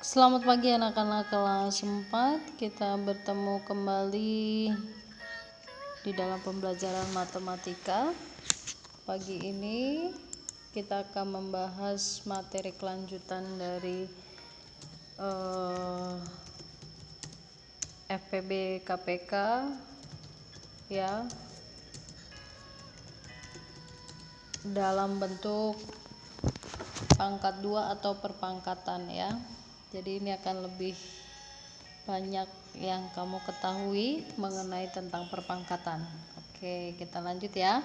Selamat pagi anak-anak kelas 4. Kita bertemu kembali di dalam pembelajaran matematika. Pagi ini kita akan membahas materi kelanjutan dari FPB KPK ya, dalam bentuk pangkat 2 atau perpangkatan ya. Jadi ini akan lebih banyak yang kamu ketahui mengenai tentang perpangkatan. Oke, kita lanjut ya.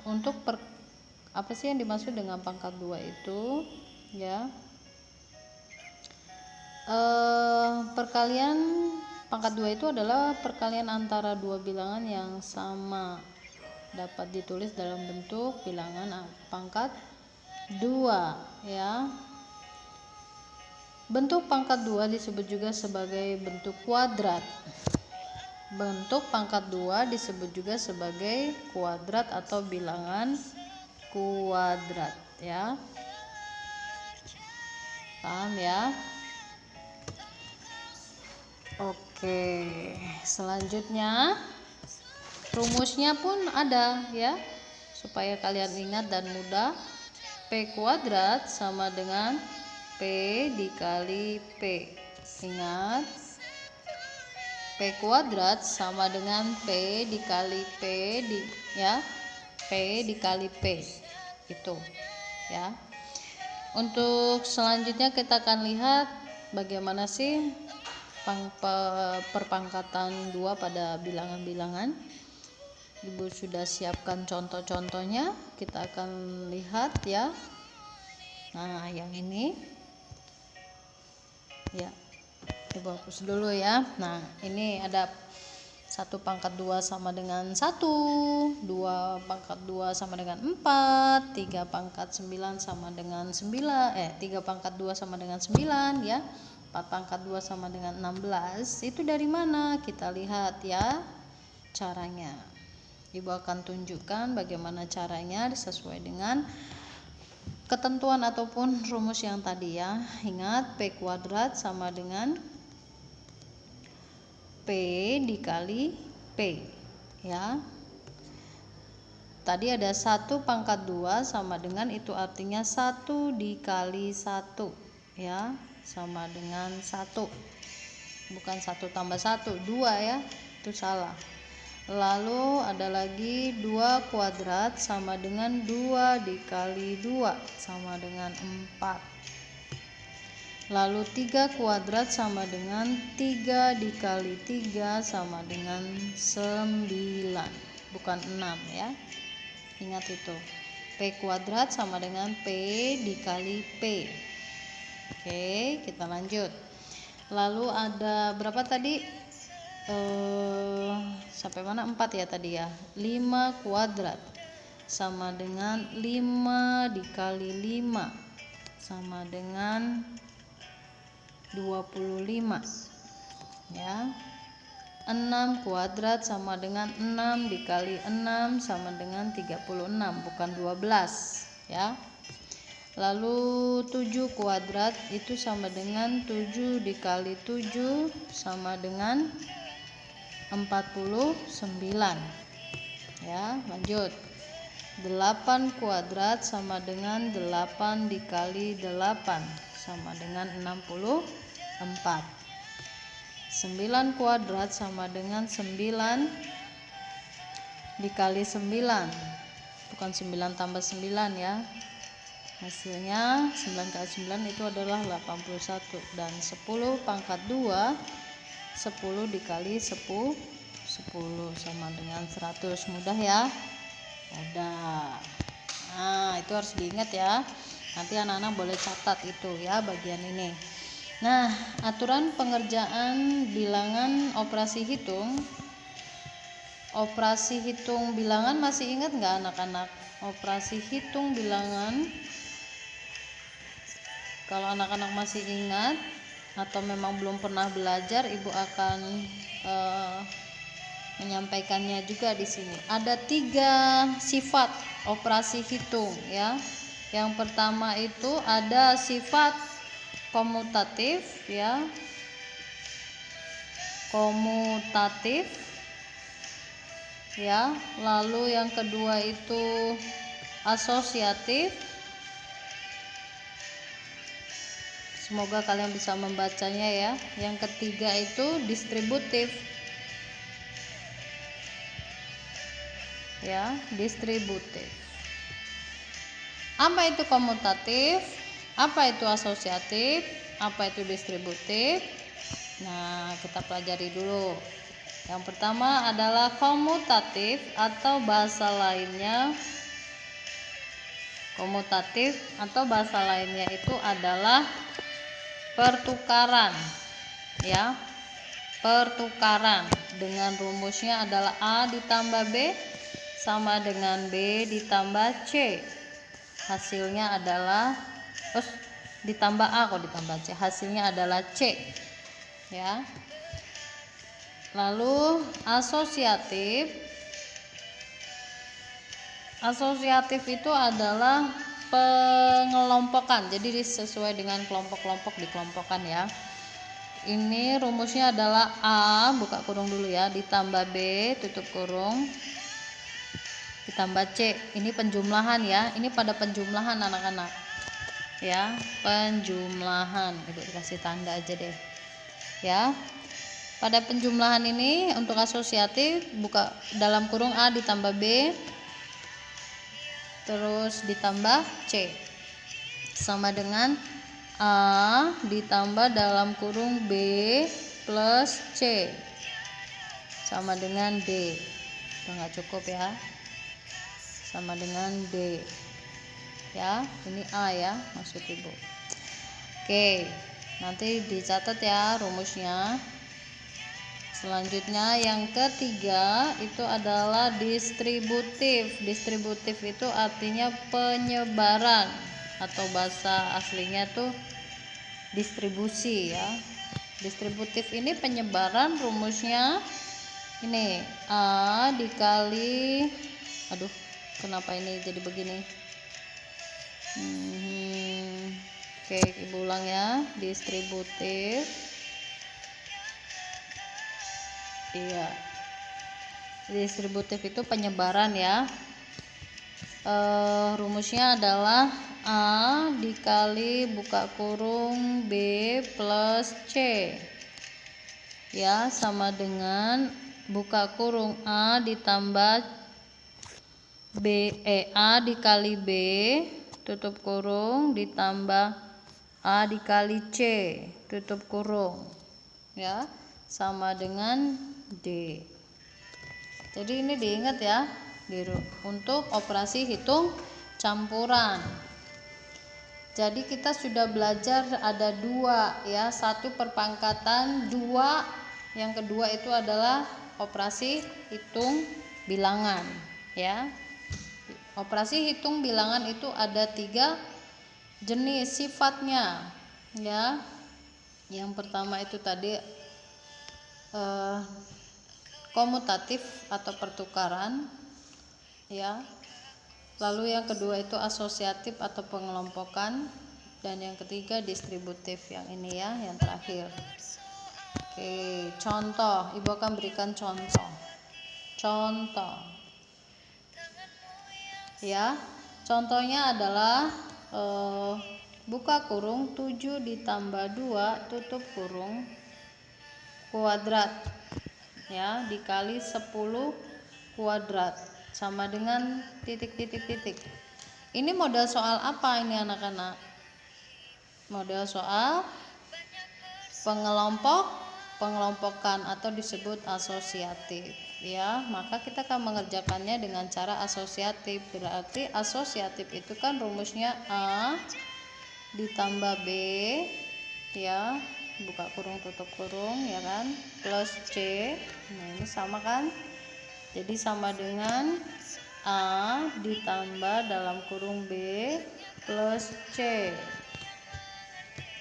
Untuk apa sih yang dimaksud dengan pangkat 2 itu ya? Perkalian pangkat 2 itu adalah perkalian antara dua bilangan yang sama, dapat ditulis dalam bentuk bilangan pangkat 2 ya. Bentuk pangkat 2 disebut juga sebagai bentuk kuadrat. Bentuk pangkat 2 disebut juga sebagai kuadrat atau bilangan kuadrat ya. Paham ya? Oke, selanjutnya rumusnya pun ada ya, supaya kalian ingat dan mudah. P kuadrat sama dengan P dikali P. Ingat, P kuadrat sama dengan P dikali P P dikali P itu ya. Untuk selanjutnya kita akan lihat bagaimana sih perpangkatan 2 pada bilangan-bilangan. Ibu sudah siapkan contoh-contohnya, kita akan lihat ya. Nah, yang ini ya, Ibu hapus dulu ya. Nah, ini ada 1 pangkat 2 sama dengan 1, 2 pangkat 2 sama dengan 4, 3 pangkat 9 sama dengan 9, 3 pangkat 2 sama dengan 9 ya, 4 pangkat 2 sama dengan 16. Itu dari mana? Kita lihat ya caranya. Ibu akan tunjukkan bagaimana caranya sesuai dengan ketentuan ataupun rumus yang tadi ya. Ingat, P kuadrat sama dengan P dikali P ya. Tadi ada 1 pangkat 2 sama dengan, itu artinya 1 dikali 1 ya, sama dengan 1. Bukan 1 tambah 1, 2 ya, itu salah. Lalu ada lagi 2 kuadrat sama dengan 2 dikali 2 sama dengan 4. Lalu 3 kuadrat sama dengan 3 dikali 3 sama dengan 9, bukan 6 ya. Ingat itu. P kuadrat sama dengan P dikali P. Oke, kita lanjut. Lalu ada berapa tadi? Sampai mana? 4 ya tadi ya. 5 kuadrat sama dengan 5 dikali 5 sama dengan 25 ya. 6 kuadrat sama dengan 6 dikali 6 sama dengan 36, bukan 12 ya. Lalu 7 kuadrat itu sama dengan 7 dikali 7 sama dengan 49 ya. Lanjut, 8 kuadrat sama dengan 8 dikali 8 sama dengan 64. 9 kuadrat sama dengan 9 dikali 9, bukan 9 tambah 9 ya. Hasilnya 9 kali 9 itu adalah 81. Dan 10 pangkat 2, 10 dikali 10 sama dengan 100. Mudah ya? Mudah. Nah, itu harus diingat ya. Nanti anak-anak boleh catat itu ya, bagian ini. Nah, aturan pengerjaan bilangan operasi hitung. Operasi hitung bilangan masih ingat nggak anak-anak? Operasi hitung bilangan, kalau anak-anak masih ingat atau memang belum pernah belajar, Ibu akan menyampaikannya juga di sini. Ada 3 sifat operasi hitung ya. Yang pertama itu ada sifat komutatif ya, komutatif ya. Lalu yang kedua itu asosiatif. Semoga kalian bisa membacanya ya. Yang ketiga itu distributif ya, distributif. Apa itu komutatif? Apa itu asosiatif? Apa itu distributif? Nah, kita pelajari dulu. Yang pertama adalah komutatif atau bahasa lainnya. Komutatif atau bahasa lainnya itu adalah pertukaran ya. Pertukaran dengan rumusnya adalah A ditambah B sama dengan B ditambah C. Hasilnya adalah ditambah A kok ditambah C. Hasilnya adalah C ya. Lalu asosiatif. Asosiatif itu adalah pengelompokan. Jadi sesuai dengan kelompok-kelompok dikelompokkan ya. Ini rumusnya adalah A buka kurung dulu ya, ditambah B tutup kurung ditambah C. Ini penjumlahan ya. Ini pada penjumlahan anak-anak. Ya, penjumlahan. Ibu kasih tanda aja deh. Ya. Pada penjumlahan ini untuk asosiatif buka dalam kurung A ditambah B terus ditambah C sama dengan A ditambah dalam kurung B plus C sama dengan D. Itu nggak cukup ya, sama dengan D ya. Ini A ya maksud ibu. Oke, nanti dicatat ya rumusnya. Selanjutnya yang ketiga itu adalah distributif. Distributif itu artinya penyebaran atau bahasa aslinya tuh distribusi ya. Distributif ini penyebaran, rumusnya ini A dikali, aduh kenapa ini jadi begini. Oke, ibu ulang ya. Distributif, iya, distributif itu penyebaran ya. Rumusnya adalah A dikali buka kurung B plus C ya, sama dengan buka kurung A ditambah A dikali B tutup kurung ditambah A dikali C tutup kurung ya, sama dengan D. Jadi ini diingat ya untuk operasi hitung campuran. Jadi kita sudah belajar ada dua ya, satu perpangkatan, dua yang kedua itu adalah operasi hitung bilangan ya. Operasi hitung bilangan itu ada 3 jenis sifatnya ya. Yang pertama itu tadi komutatif atau pertukaran ya. Lalu yang kedua itu asosiatif atau pengelompokan, dan yang ketiga distributif yang ini ya, yang terakhir. Oke, contoh, ibu akan berikan contoh ya. Contohnya adalah buka kurung 7 ditambah 2 tutup kurung kuadrat ya dikali 10 kuadrat sama dengan titik. Ini model soal apa ini anak-anak? Model soal pengelompokan atau disebut asosiatif ya. Maka kita akan mengerjakannya dengan cara asosiatif. Berarti asosiatif itu kan rumusnya A ditambah B ya, buka kurung tutup kurung ya kan, plus C. Nah ini sama kan, jadi sama dengan A ditambah dalam kurung B plus C.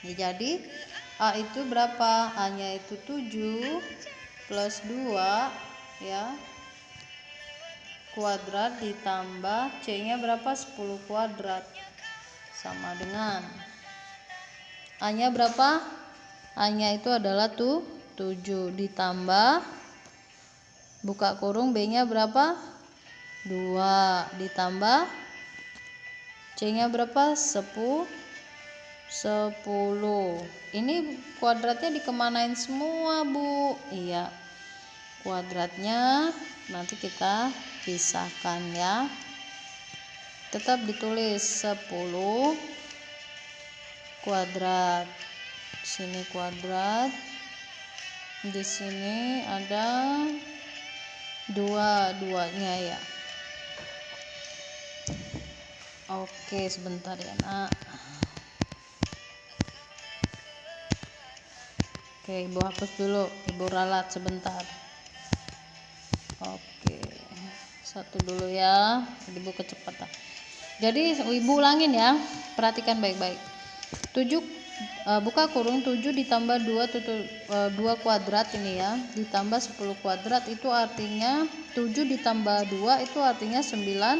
Jadi A itu berapa? A nya itu 7 plus 2 ya kuadrat ditambah C nya berapa? 10 kuadrat sama dengan A-nya berapa? A-nya itu adalah 7 ditambah buka kurung B-nya berapa? 2 ditambah C-nya berapa? 10. Ini kuadratnya dikemanain semua, Bu? Iya, kuadratnya nanti kita pisahkan ya. Tetap ditulis 10 kuadrat. Sini kuadrat. Di sini ada 2-2-nya ya. Oke, sebentar ya, Nak. Oke, Ibu hapus dulu, Ibu ralat sebentar. Oke, satu dulu ya, Ibu kecepatan. Jadi Ibu ulangin ya, perhatikan baik-baik. 7 buka kurung 7 ditambah 2 kuadrat ini ya, ditambah 10 kuadrat itu artinya 7 ditambah 2 itu artinya 9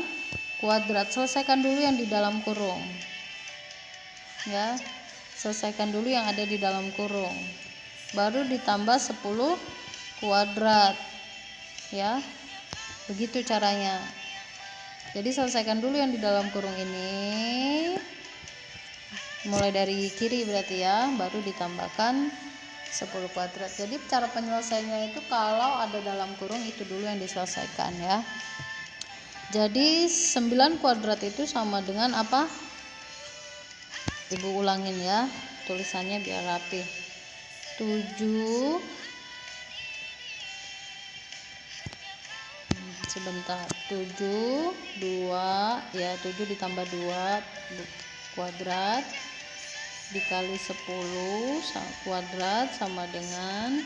kuadrat. Selesaikan dulu yang di dalam kurung ya, selesaikan dulu yang ada di dalam kurung, baru ditambah 10 kuadrat ya, begitu caranya. Jadi selesaikan dulu yang di dalam kurung ini, mulai dari kiri berarti ya, baru ditambahkan 10 kuadrat. Jadi cara penyelesaiannya itu kalau ada dalam kurung itu dulu yang diselesaikan ya. Jadi 9 kuadrat itu sama dengan apa? Ibu ulangin ya, tulisannya biar rapi. 7 sebentar, 7 2 ya, 7 ditambah 2 kuadrat dikali 10 kuadrat sama dengan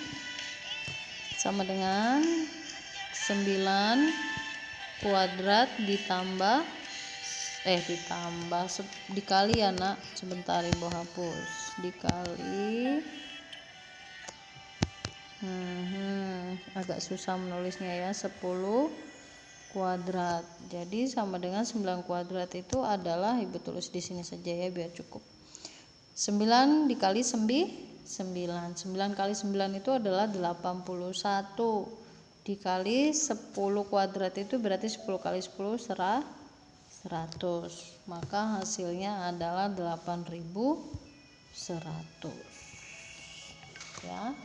9 kuadrat ditambah dikali ya, Nak. Sebentar Ibu hapus. Dikali agak susah menulisnya ya, 10 kuadrat. Jadi sama dengan 9 kuadrat itu adalah, Ibu tulis di sini saja ya biar cukup. 9 dikali 9 kali 9 itu adalah 81 dikali 10 kuadrat itu berarti 10 kali 10 100, maka hasilnya adalah 8100 ya.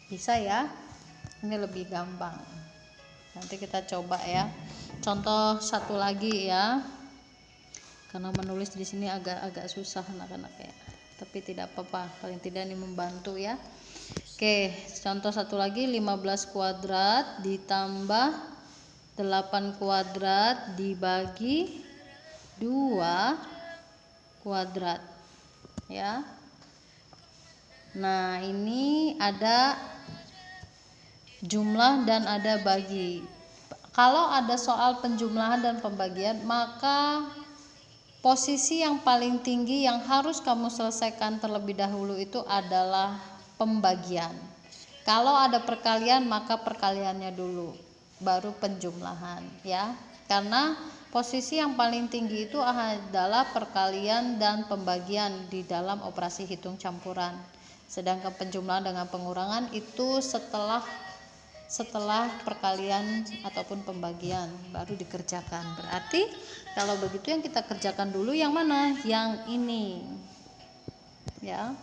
Bisa ya, ini lebih gampang. Nanti kita coba ya. Contoh satu lagi ya, karena menulis di sini agak susah anak-anak ya, tapi tidak apa-apa, paling tidak ini membantu ya. Oke, contoh satu lagi, 15 kuadrat ditambah 8 kuadrat dibagi 2 kuadrat ya. Nah, ini ada jumlah dan ada bagi. Kalau ada soal penjumlahan dan pembagian, maka posisi yang paling tinggi yang harus kamu selesaikan terlebih dahulu itu adalah pembagian. Kalau ada perkalian, maka perkaliannya dulu, baru penjumlahan ya. Karena posisi yang paling tinggi itu adalah perkalian dan pembagian di dalam operasi hitung campuran. Sedangkan penjumlahan dengan pengurangan itu setelah perkalian ataupun pembagian baru dikerjakan. Berarti kalau begitu yang kita kerjakan dulu yang mana? Yang ini ya,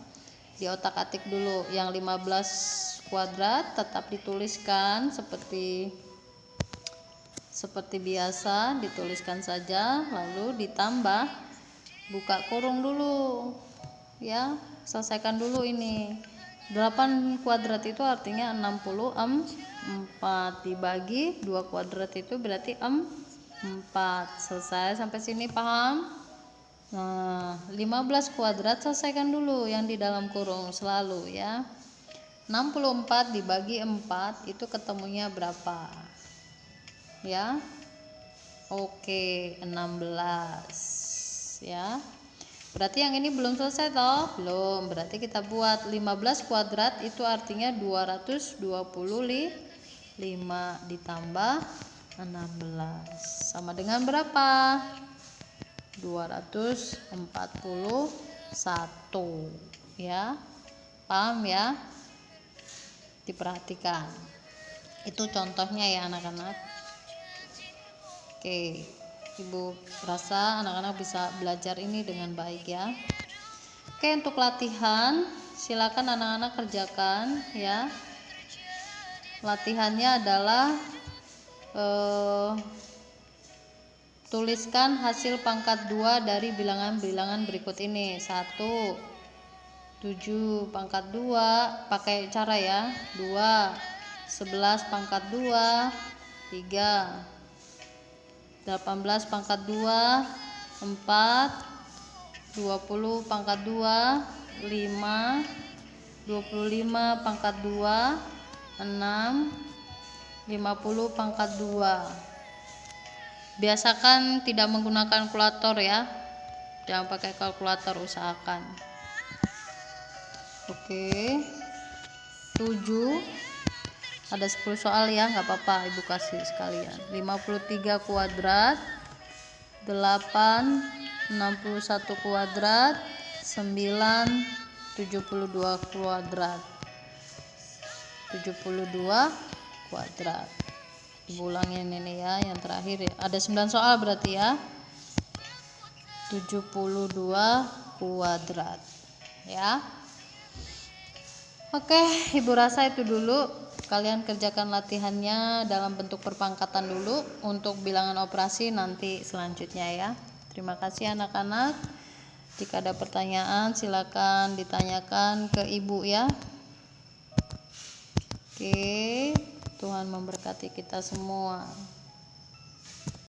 di otak-atik dulu. Yang 15 kuadrat tetap dituliskan seperti biasa, dituliskan saja, lalu ditambah buka kurung dulu ya. Selesaikan dulu ini. 8 kuadrat itu artinya 64 dibagi 2 kuadrat itu berarti 4. Selesai sampai sini, paham? Nah, 15 kuadrat selesaikan dulu yang di dalam kurung selalu ya. 64 dibagi 4 itu ketemunya berapa? Ya. Oke, 16 ya. Berarti yang ini belum selesai toh? Belum. Berarti kita buat 15 kuadrat itu artinya 225 ditambah 16 sama dengan berapa? 240 1 ya. Paham ya? Diperhatikan. Itu contohnya ya anak-anak. Oke, Ibu rasa anak-anak bisa belajar ini dengan baik ya. Oke, untuk latihan silakan anak-anak kerjakan ya. Latihannya adalah tuliskan hasil pangkat 2 dari bilangan-bilangan berikut ini. 1, 7 pangkat 2 pakai cara ya. 2, 11 pangkat 2, 3, 18 pangkat 2, 4, 20 pangkat 2, 5, 25 pangkat 2, 6, 50 pangkat 2. Biasakan tidak menggunakan kalkulator ya. Jangan pakai kalkulator, usahakan. Oke. 7. Ada 10 soal ya, nggak apa-apa Ibu kasih sekalian. 53 kuadrat, 8, 61 kuadrat, 9, 72 kuadrat. 72 kuadrat. Ibu ulangin ini ya, yang terakhir ya. Ada 9 soal berarti ya. 72 kuadrat. Ya. Oke, Ibu rasa itu dulu. Kalian kerjakan latihannya dalam bentuk perpangkatan dulu. Untuk bilangan operasi nanti selanjutnya ya. Terima kasih anak-anak. Jika ada pertanyaan silakan ditanyakan ke Ibu ya. Oke, Tuhan memberkati kita semua.